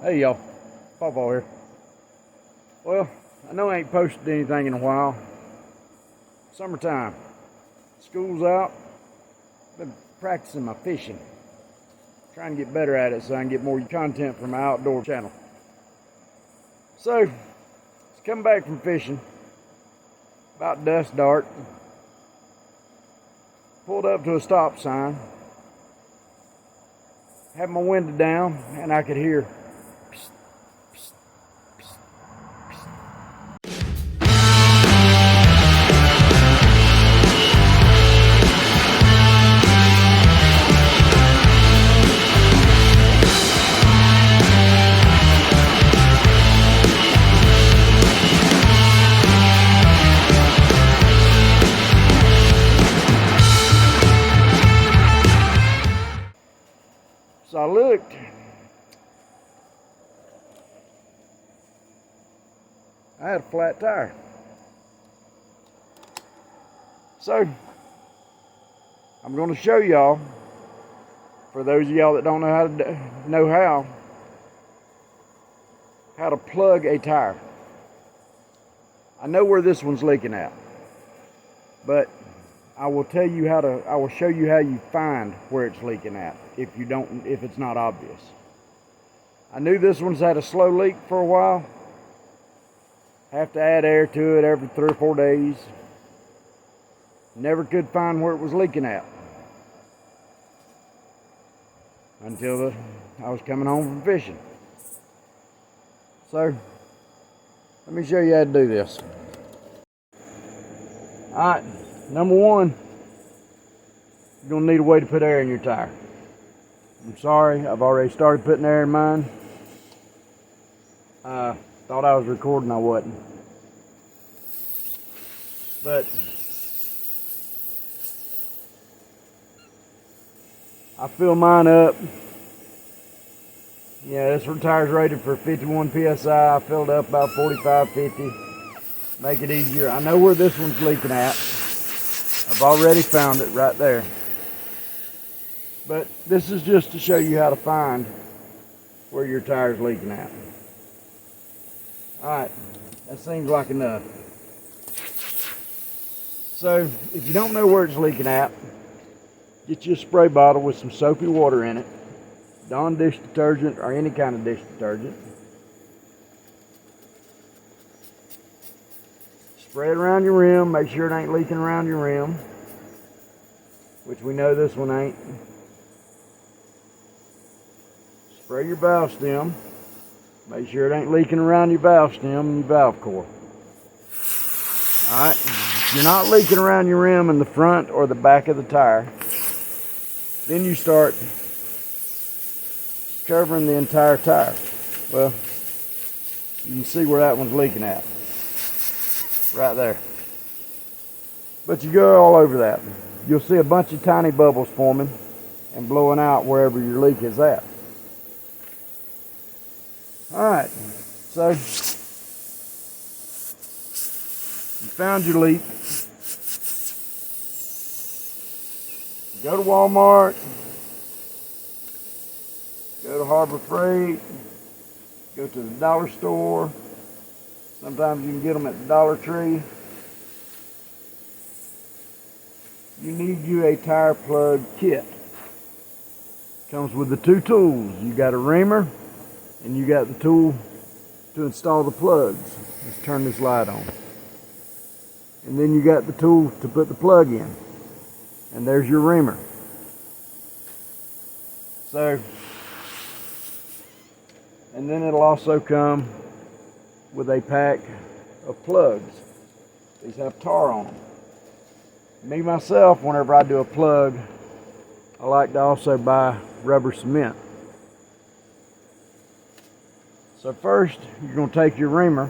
Hey y'all, Pawpaw here. Well, I know I ain't posted anything in a while. Summertime, school's out. Been practicing my fishing. Trying to get better at it so I can get more content for my outdoor channel. So, it's coming back from fishing. About dusk dark. Pulled up to a stop sign. Had my window down and I could hear psst, psst, psst, psst. So I looked. I had a flat tire. So I'm going to show y'all, for those of y'all that don't know how to plug a tire. I know where this one's leaking at, but I will show you how you find where it's leaking at if it's not obvious. I knew this one's had a slow leak for a while. Have to add air to it every 3 or 4 days. Never could find where it was leaking at until I was coming home from fishing. So let me show you how to do this. Alright, number one, you're going to need a way to put air in your tire. I'm sorry, I've already started putting air in mine. Thought I was recording, I wasn't. But I fill mine up. Yeah, this tire's rated for 51 PSI. I filled up about 45, 50. Make it easier. I know where this one's leaking at. I've already found it right there. But this is just to show you how to find where your tire's leaking at. Alright, that seems like enough. So, if you don't know where it's leaking at, get you a spray bottle with some soapy water in it, Dawn dish detergent or any kind of dish detergent. Spray it around your rim, make sure it ain't leaking around your rim, which we know this one ain't. Spray your valve stem. Make sure it ain't leaking around your valve stem and your valve core. Alright, if you're not leaking around your rim in the front or the back of the tire, then you start covering the entire tire. Well, you can see where that one's leaking at. Right there. But you go all over that. You'll see a bunch of tiny bubbles forming and blowing out wherever your leak is at. Alright, so you found your leak. Go to Walmart, go to Harbor Freight, go to the dollar store. Sometimes you can get them at the Dollar Tree. You need you a tire plug kit. Comes with the 2 tools. You got a reamer and you got the tool to install the plugs. Let's turn this light on. And then you got the tool to put the plug in. And there's your reamer. So, and then it'll also come with a pack of plugs. These have tar on them. Me myself, whenever I do a plug, I like to also buy rubber cement. So first, you're going to take your reamer,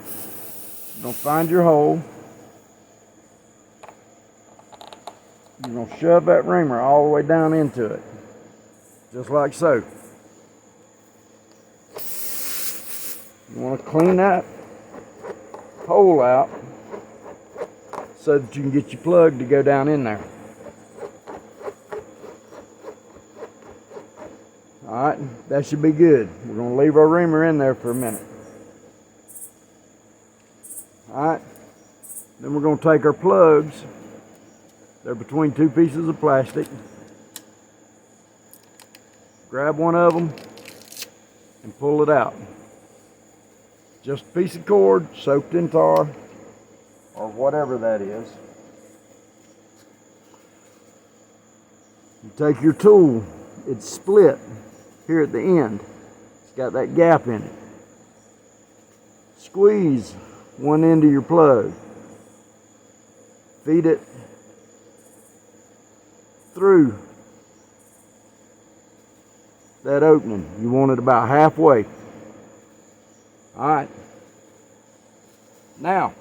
you're going to find your hole, you're going to shove that reamer all the way down into it, just like so. You want to clean that hole out so that you can get your plug to go down in there. Alright, that should be good. We're going to leave our reamer in there for a minute. Alright, then we're going to take our plugs. They're between two pieces of plastic. Grab one of them and pull it out. Just a piece of cord soaked in tar or whatever that is. You take your tool, it's split here at the end. It's got that gap in it. Squeeze one end of your plug. Feed it through that opening. You want it about halfway. Alright. Now,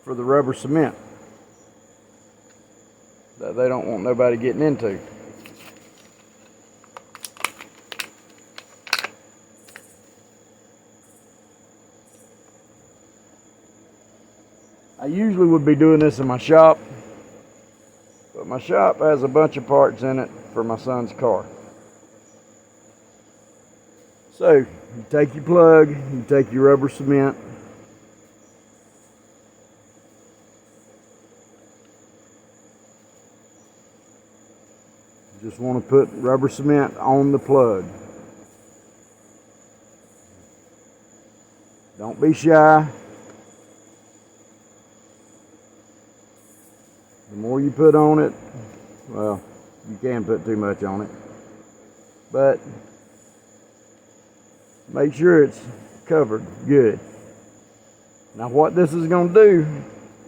for the rubber cement that they don't want nobody getting into. I usually would be doing this in my shop, but my shop has a bunch of parts in it for my son's car. So, you take your plug, you take your rubber cement, you just want to put rubber cement on the plug. Don't be shy. The more you put on it, well, you can put too much on it, but make sure it's covered good. Now what this is going to do,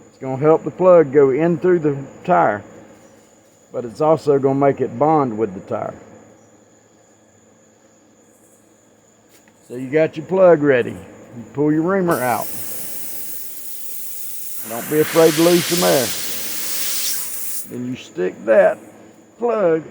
it's going to help the plug go in through the tire, but it's also going to make it bond with the tire. So you got your plug ready. You pull your reamer out. Don't be afraid to lose some air. Then you stick that plug.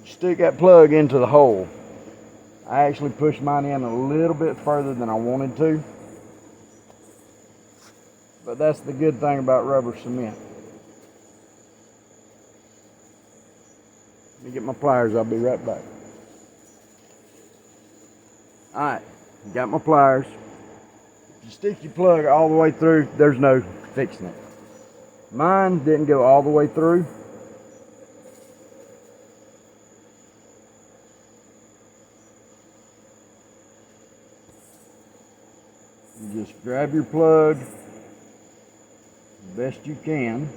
Stick that plug into the hole. I actually pushed mine in a little bit further than I wanted to, but that's the good thing about rubber cement. Let me get my pliers, I'll be right back. Alright, got my pliers. If you stick your plug all the way through, there's no fixing it. Mine didn't go all the way through. You just grab your plug the best you can.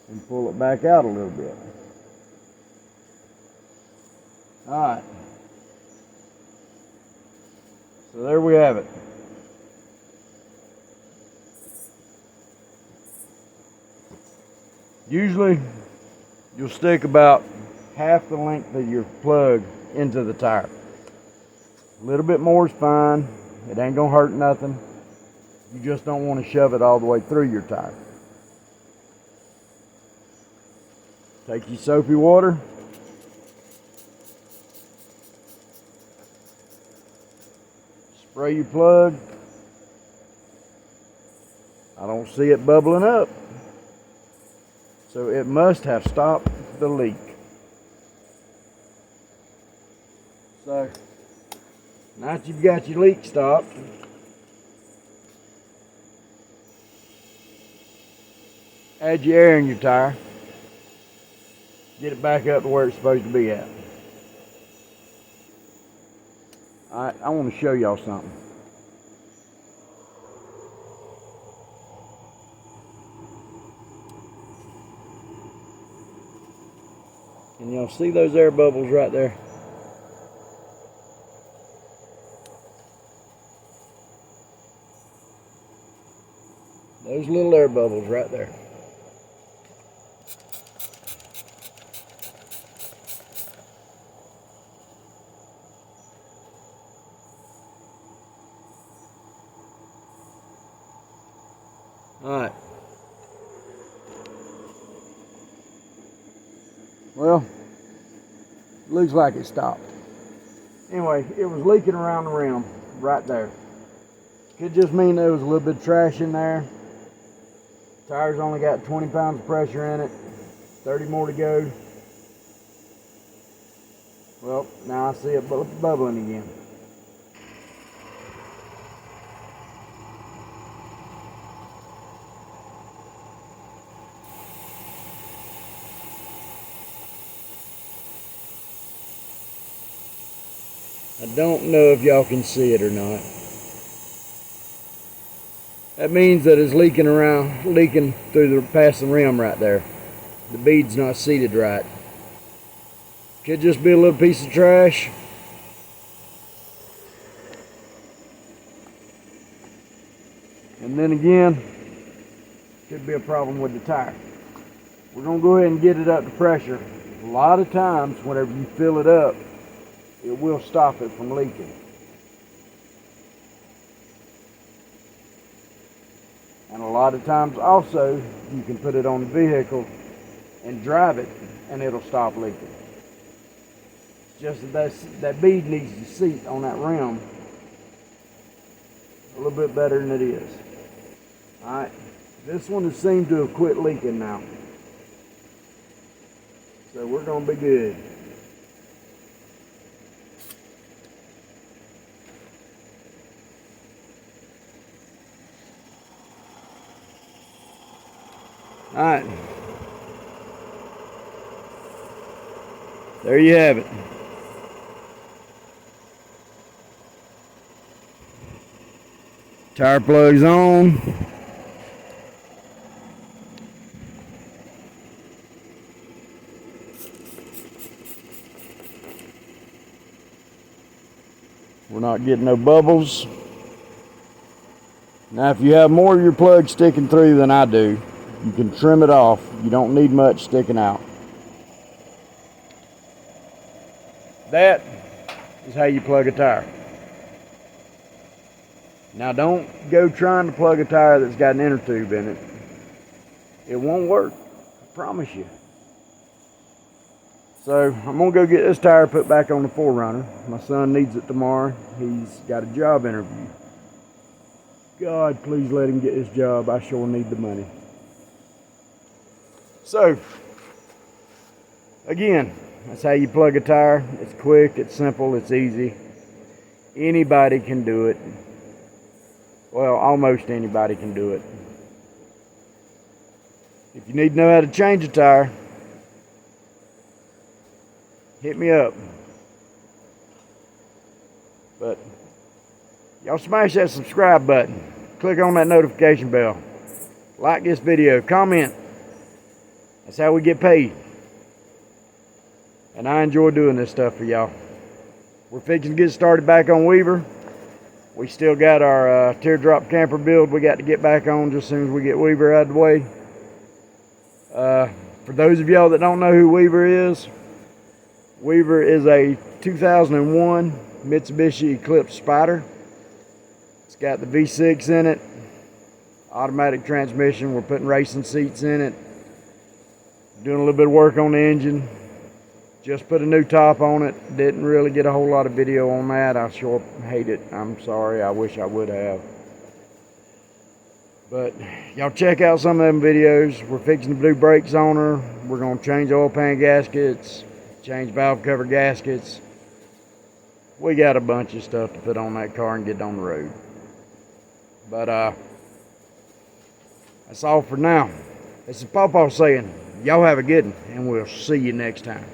And pull it back out a little bit. Alright. So there we have it. Usually, you'll stick about half the length of your plug into the tire. A little bit more is fine. It ain't gonna hurt nothing. You just don't want to shove it all the way through your tire. Take your soapy water. Spray your plug. I don't see it bubbling up. So it must have stopped the leak. So now that you've got your leak stopped, add your air in your tire. Get it back up to where it's supposed to be at. Alright, I want to show y'all something. Can y'all see those air bubbles right there? Those Those little air bubbles right there. Alright. Well, looks like it stopped. Anyway, it was leaking around the rim right there. Could just mean there was a little bit of trash in there. Tire's only got 20 pounds of pressure in it. 30 more to go. Well, now I see it bubbling again. I don't know if y'all can see it or not. That means that it's leaking through past the rim right there. The bead's not seated right. Could just be a little piece of trash. And then again, could be a problem with the tire. We're gonna go ahead and get it up to pressure. A lot of times, whenever you fill it up, it will stop it from leaking. And a lot of times also, you can put it on the vehicle and drive it and it'll stop leaking. It's just that bead needs to seat on that rim a little bit better than it is. Alright, this one has seemed to have quit leaking now. So we're going to be good. Alright, there you have it. Tire plugs on. We're not getting no bubbles. Now if you have more of your plug sticking through than I do, you can trim it off. You don't need much sticking out. That is how you plug a tire. Now don't go trying to plug a tire that's got an inner tube in it. It won't work, I promise you. So I'm gonna go get this tire put back on the 4Runner. My son needs it tomorrow. He's got a job interview. God, please let him get this job. I sure need the money. So, again, that's how you plug a tire. It's quick, it's simple, it's easy. Anybody can do it. Well, almost anybody can do it. If you need to know how to change a tire, hit me up. But y'all smash that subscribe button. Click on that notification bell. Like this video, comment. That's how we get paid. And I enjoy doing this stuff for y'all. We're fixing to get started back on Weaver. We still got our teardrop camper build we got to get back on just as soon as we get Weaver out of the way. For those of y'all that don't know who Weaver is a 2001 Mitsubishi Eclipse Spider. It's got the V6 in it, automatic transmission. We're putting racing seats in it. Doing a little bit of work on the engine. Just put a new top on it. Didn't really get a whole lot of video on that. I sure hate it. I'm sorry. I wish I would have. But y'all check out some of them videos. We're fixing to do brakes on her. We're going to change oil pan gaskets, change valve cover gaskets. We got a bunch of stuff to put on that car and get on the road. But that's all for now. This is Pawpaw saying, y'all have a good one, and we'll see you next time.